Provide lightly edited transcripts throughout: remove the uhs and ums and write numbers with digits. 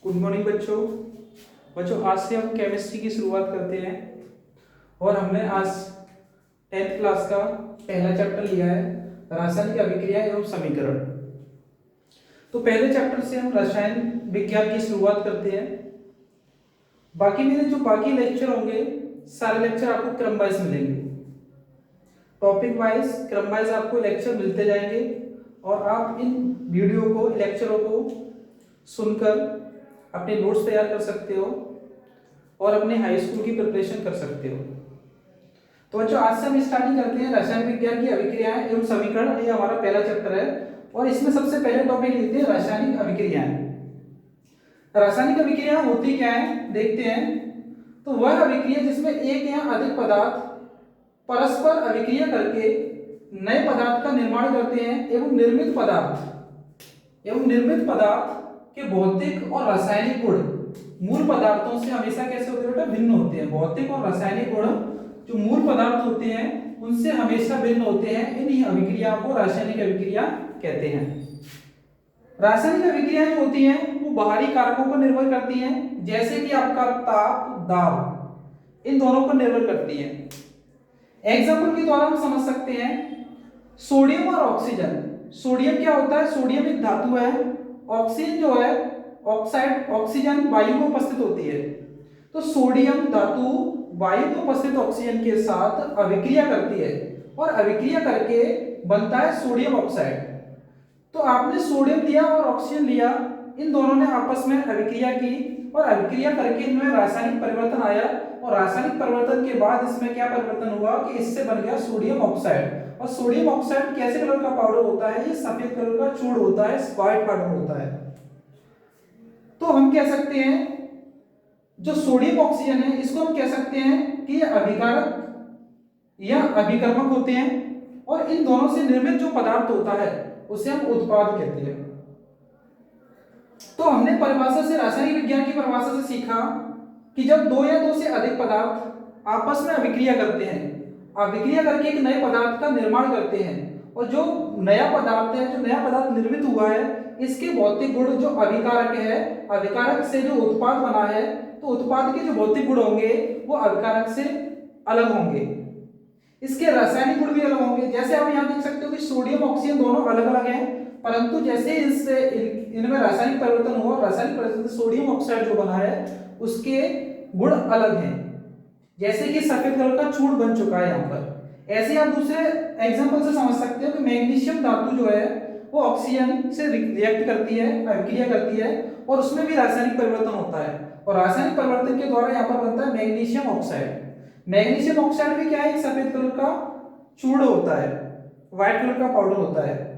Good morning बच्चों। आज से हम केमिस्ट्री की शुरुआत करते हैं और हमने आज 10th क्लास का पहला चैप्टर लिया है रासायनिक अभिक्रिया एवं समीकरण। तो पहले चैप्टर से हम रसायन विज्ञान की शुरुआत करते हैं। बाकी मेरे जो बाकी लेक्चर होंगे सारे लेक्चर आपको क्रम वाइज मिलेंगे, टॉपिक वाइज क्रम वाइज आपको लेक्चर मिलते जाएंगे और आप इन वीडियो को लेक्चरों को सुनकर अपने नोट्स तैयार कर सकते हो और अपने हाई स्कूल की प्रिपरेशन कर सकते हो। तो बच्चों आज से हम स्टार्टिंग करते हैं रसायन विज्ञान की अभिक्रियाएं एवं समीकरण। ये हमारा पहला चैप्टर है और इसमें सबसे पहले टॉपिक लेते हैं रासायनिक अभिक्रियाएं। रासायनिक अभिक्रियाएं होती क्या है देखते हैं। तो वह अभिक्रिया जिसमें एक या अधिक पदार्थ परस्पर अभिक्रिया करके नए पदार्थ का निर्माण करते हैं एवं निर्मित पदार्थ के भौतिक और रासायनिक गुण मूल पदार्थों से हमेशा कैसे होते हैं बेटा, भिन्न होते हैं। भौतिक और रासायनिक गुण जो मूल पदार्थ होते हैं उनसे हमेशा भिन्न होते हैं। इन्हीं अभिक्रियाओं को रासायनिक अभिक्रिया कहते हैं। रासायनिक अभिक्रियाएं जो होती हैं वो बाहरी कारकों पर निर्भर करती हैं, जैसे कि आपका ताप, दाब, इन दोनों पर निर्भर करती हैं। एग्जाम्पल के द्वारा हम समझ सकते हैं सोडियम और ऑक्सीजन। सोडियम क्या होता है, सोडियम एक धातु है। ऑक्सीजन जो है ऑक्सीजन वायु में उपस्थित होती है। तो सोडियम धातु वायु में उपस्थित ऑक्सीजन के साथ अभिक्रिया करती है और अभिक्रिया करके बनता है सोडियम ऑक्साइड। तो आपने सोडियम लिया और ऑक्सीजन लिया, इन दोनों ने आपस में अभिक्रिया की और अभिक्रिया करके इनमें रासायनिक परिवर्तन आया और रासायनिक परिवर्तन के बाद इसमें क्या परिवर्तन हुआ कि इससे बन गया सोडियम ऑक्साइड। और सोडियम ऑक्साइड कैसे कलर का पाउडर होता है, ये सफेद कलर का चूर्ण होता है, व्हाइट पाउडर होता है। तो हम कह सकते हैं जो सोडियम ऑक्सीजन है इसको हम कह सकते हैं कि ये अभिकारक या अभिकर्मक होते हैं और इन दोनों से निर्मित जो पदार्थ होता है उसे हम उत्पाद कहते हैं। तो हमने परिभाषा से रासायनिक विज्ञान की परिभाषा से सीखा कि जब दो या दो से अधिक पदार्थ आपस में अभिक्रिया करते हैं, अभिक्रिया करके एक नए पदार्थ का निर्माण करते हैं और जो नया पदार्थ है, जो नया पदार्थ निर्मित हुआ है, इसके भौतिक गुण जो अभिकारक है, अभिकारक से जो उत्पाद बना है, तो उत्पाद के जो भौतिक गुण होंगे वो अभिकारक से अलग होंगे। इसके रासायनिक गुण भी अलग होंगे। जैसे आप यहाँ देख सकते हो कि सोडियम ऑक्सीजन दोनों अलग अलग हैं, परंतु जैसे इनमें रासायनिक परिवर्तन हुआ, रासायनिक परिवर्तन से सोडियम ऑक्साइड जो बना है उसके गुण अलग हैं, जैसे कि सफेद कलर का चूर्ण बन चुका है यहाँ पर। ऐसे आप दूसरे एग्जांपल से समझ सकते हो कि मैग्नीशियम धातु जो है वो ऑक्सीजन से रिएक्ट करती है, अभिक्रिया करती है और उसमें भी रासायनिक परिवर्तन होता है और रासायनिक परिवर्तन के द्वारा यहाँ पर बनता है मैग्नीशियम ऑक्साइड। मैग्नीशियम ऑक्साइड भी क्या है, एक सफेद कलर का चूर्ण होता है, व्हाइट कलर का पाउडर होता है।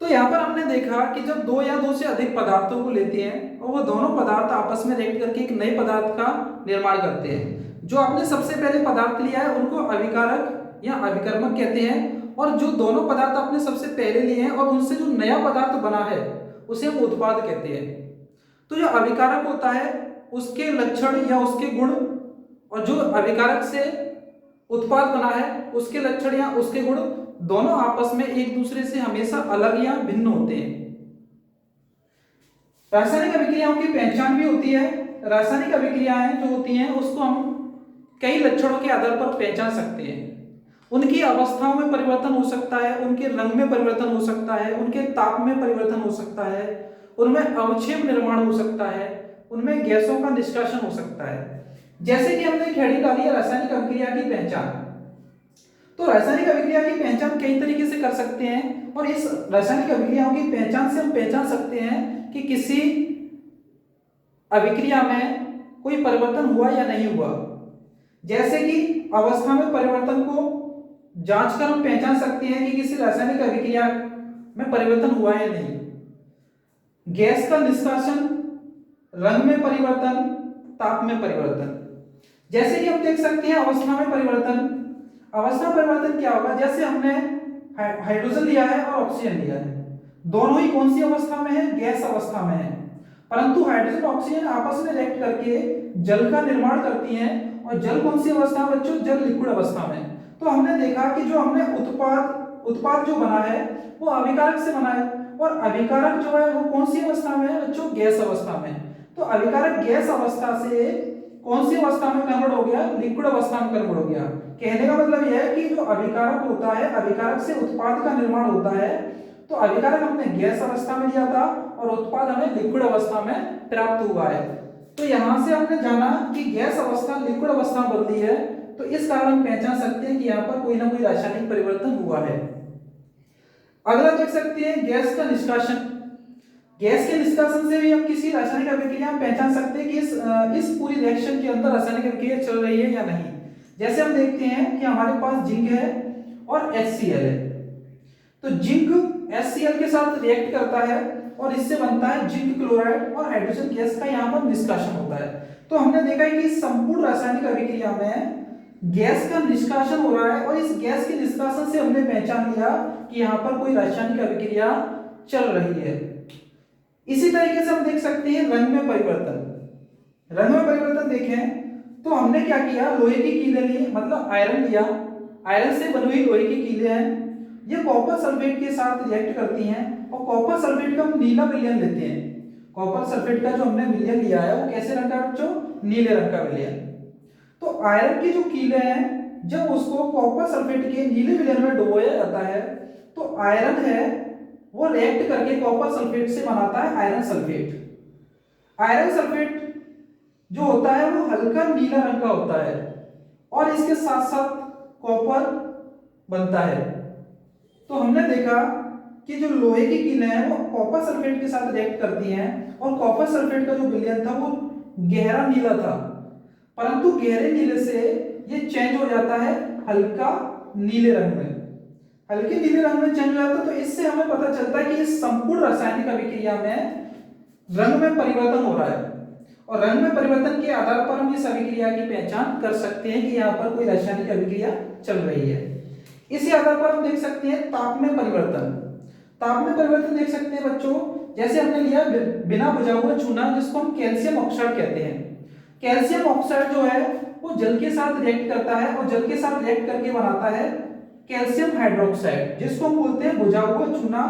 तो यहाँ पर हमने देखा कि जब दो या दो से अधिक पदार्थों को लेते हैं और वो दोनों पदार्थ आपस में रिएक्ट करके एक नए पदार्थ का निर्माण करते हैं। जो आपने सबसे पहले पदार्थ लिया है उनको अभिकारक या अभिकर्मक कहते हैं और जो दोनों पदार्थ आपने सबसे पहले लिए हैं और उनसे जो नया पदार्थ बना है उसे हम उत्पाद कहते हैं। तो जो अभिकारक होता है उसके लक्षण या उसके गुण और जो अभिकारक से उत्पाद बना है उसके लक्षण या उसके गुण दोनों आपस में एक दूसरे से हमेशा अलग या भिन्न होते हैं। रासायनिक अभिक्रियाओं की पहचान भी होती है। रासायनिक अभिक्रियाएं जो होती हैं उसको हम कई लक्षणों के आधार पर पहचान सकते हैं। उनकी अवस्थाओं में परिवर्तन हो सकता है, उनके रंग में परिवर्तन हो सकता है, उनके ताप में परिवर्तन हो सकता है, उनमें अवक्षेप निर्माण हो सकता है, उनमें गैसों का निष्कासन हो सकता है। जैसे कि हमने हेडिंग डाली है रासायनिक अभिक्रिया की पहचान। तो रासायनिक अभिक्रिया की पहचान कई तरीके से कर सकते हैं और इस रासायनिक अभिक्रियाओं की पहचान से हम पहचान सकते हैं कि किसी अभिक्रिया में कोई परिवर्तन हुआ या नहीं हुआ। जैसे कि अवस्था में परिवर्तन को जांचकर हम पहचान सकते हैं कि किसी रासायनिक अभिक्रिया में परिवर्तन हुआ है या नहीं। गैस का निष्कासन, रंग में परिवर्तन, ताप में परिवर्तन। जैसे कि हम देख सकते हैं अवस्था में परिवर्तन। अवस्था परिवर्तन क्या होगा, जैसे हमने हाइड्रोजन लिया है और ऑक्सीजन लिया है, दोनों ही कौन सी अवस्था में है, गैस अवस्था में है, परंतु हाइड्रोजन ऑक्सीजन आपस में रिएक्ट करके जल का निर्माण करती हैं और जल कौन सी अवस्था में बच्चों, जल लिक्विड अवस्था में। तो हमने देखा कि जो हमने उत्पाद जो बना है वो अभिकारक से बना है और अभिकारक जो है वो कौन सी अवस्था में है बच्चों, गैस अवस्था में। तो अभिकारक गैस अवस्था से कौन सी अवस्था में कन्वर्ट हो गया, लिक्विड अवस्था में कन्वर्ट हो गया। कहने का मतलब यह है कि जो अभिकारक होता है, अभिकारक से उत्पाद का निर्माण होता है। तो अभिकारक हमने गैस अवस्था में लिया था और उत्पाद हमें लिक्विड अवस्था में प्राप्त हुआ है। तो यहां से हमने जाना कि गैस अवस्था लिक्विड अवस्था में बदली है, तो इस कारण हम पहचान सकते हैं कि यहाँ पर कोई ना कोई रासायनिक परिवर्तन हुआ है। अगला देख सकते हैं गैस का निष्कासन। गैस के निष्कासन से भी हम किसी रासायनिक अभिक्रिया में पहचान सकते हैं कि इस पूरी रिएक्शन के अंदर रासायनिक अभिक्रिया चल रही है या नहीं। जैसे हम देखते हैं कि हमारे पास जिंक है और HCl है। तो जिंक HCl के साथ रिएक्ट करता है और इससे बनता है जिंक क्लोराइड और हाइड्रोजन गैस का यहाँ पर निष्कासन होता है। तो हमने देखा है कि इस संपूर्ण रासायनिक अभिक्रिया में गैस का निष्कासन हो रहा है और इस गैस के निष्कासन से हमने पहचान लिया कि यहाँ पर कोई रासायनिक अभिक्रिया चल रही है। इसी तरीके से हम देख सकते हैं रंग में परिवर्तन। रंग में परिवर्तन देखें तो हमने क्या किया, लोहे की कीलें ली, मतलब आयरन लिया। आयरन से बनी हुई लोहे की कीलें हैं, ये कॉपर सल्फेट के साथ रिएक्ट करती हैं और कॉपर सल्फेट का हम नीला विलयन लेते हैं। कॉपर सल्फेट का जो हमने विलयन लिया है वो कैसे रंग का बच्चों, नीले रंग का विलयन। तो आयरन की जो कीलें हैं, जब उसको कॉपर सल्फेट के नीले विलयन में डुबोया जाता है तो आयरन है वो रिएक्ट करके कॉपर सल्फेट से बनाता है आयरन सल्फेट। आयरन सल्फेट जो होता है वो हल्का नीला रंग का होता है और इसके साथ साथ कॉपर बनता है। तो हमने देखा कि जो लोहे की कीलें हैं वो कॉपर सल्फेट के साथ रिएक्ट करती हैं और कॉपर सल्फेट का जो विलयन था वो गहरा नीला था, परंतु गहरे नीले से ये चेंज हो जाता है हल्का नीले रंग में। हल्के नीले रंग में चेंज हो जाता है, तो इससे हमें पता चलता है कि इस संपूर्ण रासायनिक अभिक्रिया में रंग में परिवर्तन हो रहा है और रंग में परिवर्तन के आधार पर हम इस अभिक्रिया की पहचान कर सकते हैं कि यहाँ पर कोई रासायनिक अभिक्रिया चल रही है। इसी आधार पर हम देख सकते हैं ताप में परिवर्तन। ताप में परिवर्तन देख सकते हैं बच्चों, जैसे हमने लिया बिना बुझा हुआ चूना जिसको हम कैल्शियम ऑक्साइड कहते हैं। कैल्शियम ऑक्साइड जो है वो जल के साथ रिएक्ट करता है और जल के साथ रिएक्ट करके बनाता है कैल्शियम हाइड्रोक्साइड, जिसको हम बोलते हैं बुझा हुआ चूना,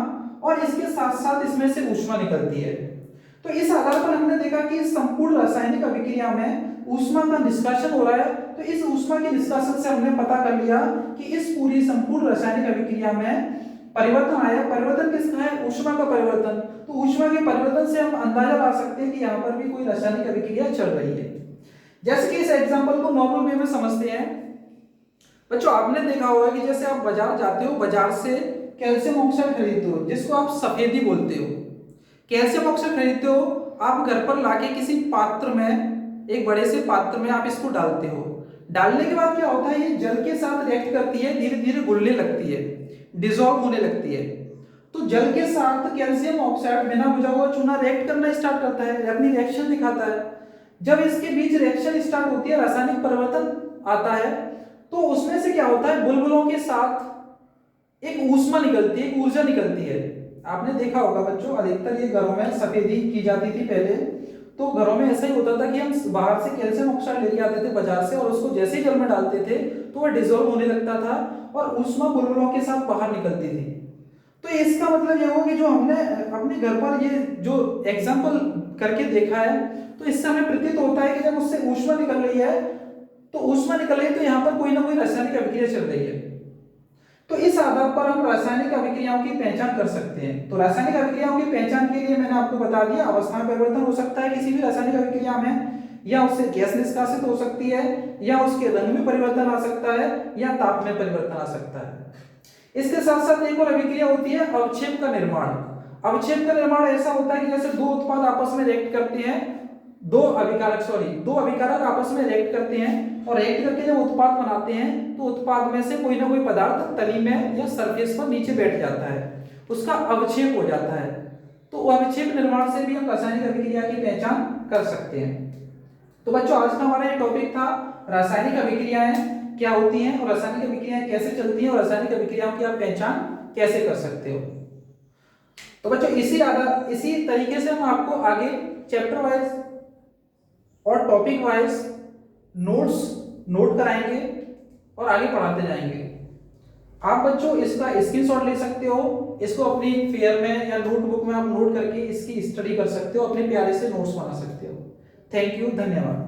और इसके साथ साथ इसमें से ऊष्मा निकलती है। तो इस आधार पर हमने देखा कि इस संपूर्ण रासायनिक अभिक्रिया में ऊष्मा का निष्कासन हो रहा है। तो इस ऊष्मा के निष्कासन से हमने पता कर लिया कि इस पूरी संपूर्ण रासायनिक अभिक्रिया में परिवर्तन आया। परिवर्तन किसका है, ऊष्मा का परिवर्तन। तो ऊष्मा के परिवर्तन से हम अंदाजा लगा सकते हैं कि यहाँ पर भी कोई रासायनिक अभिक्रिया चल रही है। जैसे कि इस एग्जाम्पल को नॉर्मल वे में समझते हैं बच्चों। आपने देखा होगा कि जैसे आप बाजार जाते हो, बाजार से कैल्शियम ऑक्साइड खरीदते हो जिसको आप सफेदी बोलते हो। कैल्शियम ऑक्साइड खरीदते हो, आप घर पर लाके किसी पात्र में, एक बड़े से पात्र में आप इसको डालते हो। डालने के बाद क्या होता है, ये जल के साथ रिएक्ट करती है, धीरे धीरे घुलने लगती है, डिसॉल्व होने लगती है। तो जल के साथ कैल्शियम ऑक्साइड बिना बुझा हुआ चूना रिएक्ट करना स्टार्ट करता है, अपनी रिएक्शन दिखाता है। जब इसके बीच रिएक्शन स्टार्ट होती है, रासायनिक परिवर्तन आता है, तो उसमें से क्या होता है, बुलबुलों के साथ एक ऊष्मा निकलती है, एक ऊर्जा निकलती है। आपने देखा होगा बच्चों, अधिकतर ये घरों में सफेदी की जाती थी पहले, तो घरों में ऐसा ही होता था कि हम बाहर से कैल्शियम ऑक्साइड लेके आते थे बाजार से और उसको जैसे ही जल में डालते थे तो वह डिसॉल्व होने लगता था और ऊष्मा बुलबुलों के साथ बाहर निकलती थी। तो इसका मतलब ये हुआ कि जो हमने अपने घर पर ये जो एग्जाम्पल करके देखा है, तो इससे हमें प्रतीत होता है कि जब उससे ऊष्मा निकल रही है, तो ऊष्मा निकल रही है तो यहाँ पर कोई ना कोई रासायनिक अभिक्रिया चल रही है। तो इस आधार पर हम रासायनिक अभिक्रियाओं की पहचान कर सकते हैं। तो रासायनिक अभिक्रियाओं की पहचान के लिए मैंने आपको बता दिया, अवस्था में परिवर्तन हो सकता है किसी भी रासायनिक अभिक्रिया में, या उससे गैस निष्कासित हो सकती है, या उसके रंग में परिवर्तन आ सकता है, या ताप में परिवर्तन आ सकता है। इसके साथ साथ एक और अभिक्रिया होती है अवक्षेप का निर्माण। अवक्षेप का निर्माण ऐसा होता है कि जैसे दो उत्पाद आपस में रिएक्ट करते हैं, दो अभिकारक आपस में रिएक्ट करते हैं और रिएक्ट करके जब उत्पाद बनाते हैं तो उत्पाद में से कोई ना कोई पदार्थ तली में या सरफेस पर नीचे बैठ जाता है, उसका अवक्षेप हो जाता है। तो अवक्षेप निर्माण से भी हम रासायनिक अभिक्रिया की पहचान कर सकते हैं। तो बच्चों, आज का हमारा ये टॉपिक था रासायनिक अभिक्रियाएं क्या होती हैं और रासायनिक अभिक्रियाएं कैसे चलती हैं और रासायनिक अभिक्रियाओं की आप पहचान कैसे कर सकते हो। तो बच्चों, इसी तरीके से हम आपको आगे चैप्टर वाइज और टॉपिक वाइज नोट कराएंगे और आगे पढ़ाते जाएंगे। आप बच्चों इसका स्क्रीनशॉट ले सकते हो इसको अपनी फेयर में या नोटबुक में आप नोट करके इसकी स्टडी कर सकते हो, अपने प्यारे से नोट्स बना सकते हो। थैंक यू, धन्यवाद।